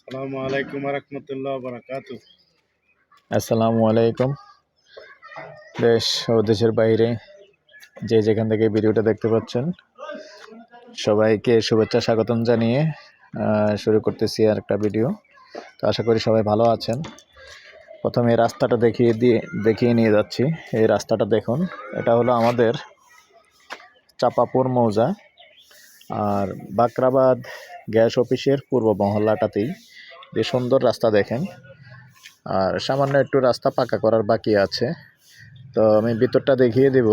আসসালামু আলাইকুম রহমতুল্লাহ বারাকাতু। আসসালামু আলাইকুম। দেশ ও দেশের বাইরে যে যেখান থেকে ভিডিওটা দেখতে পাচ্ছেন সবাইকে শুভেচ্ছা স্বাগতম জানিয়ে শুরু করতেছি আর একটা ভিডিও। তো আশা করি সবাই ভালো আছেন। প্রথমে এই রাস্তাটা দেখিয়ে নিয়ে যাচ্ছি। এই রাস্তাটা দেখুন, এটা হলো আমাদের চাপাপুর মৌজা আর বাকরাবাদ গ্যাস অফিসের পূর্ব মহল্লাটাতেই। যে সুন্দর রাস্তা দেখেন, আর সামান্য একটু রাস্তা পাকা করার বাকি আছে। তো আমি ভিতরটা দেখিয়ে দেব,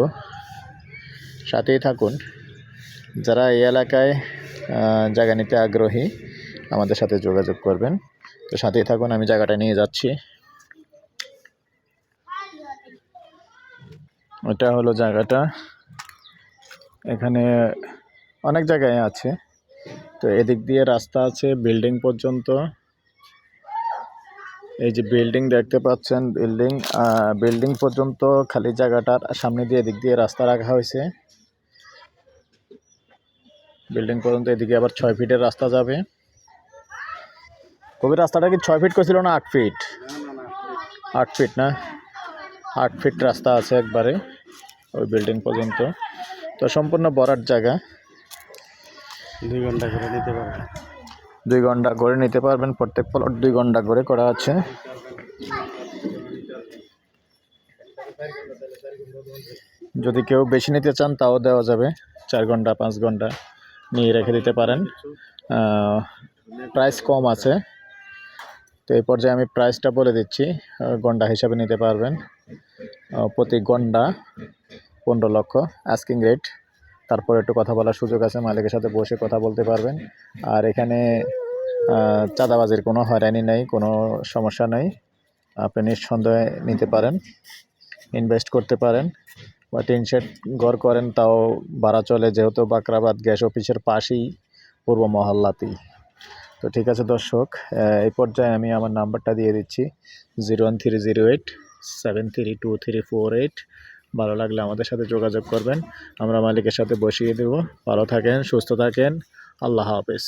সাথেই থাকুন। যারা এই এলাকায় জায়গা নিতে আগ্রহী আমাদের সাথে যোগাযোগ করবেন। তো সাথেই থাকুন, আমি জায়গাটা নিয়ে যাচ্ছি। এটা হলো জায়গাটা, এখানে অনেক জায়গায় আছে। তো এদিক দিয়ে রাস্তা আছে বিল্ডিং পর্যন্ত। এই যে বিল্ডিং দেখতে পাচ্ছেন, বিল্ডিং পর্যন্ত খালি জায়গাটার সামনে দিয়ে এদিক দিয়ে রাস্তা রাখা হয়েছে। বিল্ডিং পর্যন্ত এদিকে আবার 6 ফিটের রাস্তা যাবে। কবি রাস্তাটা কি 6 ফিট করেছিল না 8 ফিট? 8 ফিট না, 8 ফিট রাস্তা আছে একবারে ওই বিল্ডিং পর্যন্ত। তো সম্পূর্ণ বরাট জায়গা। 2 ঘন্টা করে নিতে পারবেন। 2 ঘন্টা করে নিতে পারবেন, প্রত্যেক প্লট 2 ঘন্টা করে করা আছে। যদি কেউ বেশি নিতে চান তাও দেওয়া যাবে, 4 ঘন্টা 5 ঘন্টা নিয়ে রেখে দিতে পারেন। প্রাইস কম আছে। তো এই পর্যায়ে আমি প্রাইসটা বলে দিচ্ছি, ঘন্টা হিসাবে নিতে পারবেন। প্রতি ঘন্টা 15 লক্ষ আস্কিং রেট। তারপর একটু কথা বলার সুযোগ আছে, মালিকের সাথে বসে কথা বলতে পারবেন। আর এখানে চাঁদাবাজির কোনো হয়রানি নেই, কোনো সমস্যা নেই। আপনি নিঃসন্দেহে নিতে পারেন, ইনভেস্ট করতে পারেন। বা টিন শেড ঘর করেন তাও ভাড়া চলে, যেহেতু বাকরাবাদ গ্যাস অফিসের পাশেই, পূর্ব মহল্লাতেই। তো ঠিক আছে দর্শক, এই পর্যায়ে আমি আমার নাম্বারটা দিয়ে দিচ্ছি 01308732348। ভালো লাগলে আমাদের সাথে যোগাযোগ করবেন, আমরা মালিকের সাথে বসিয়ে দেব। ভালো থাকেন, সুস্থ থাকেন, আল্লাহ হাফেজ।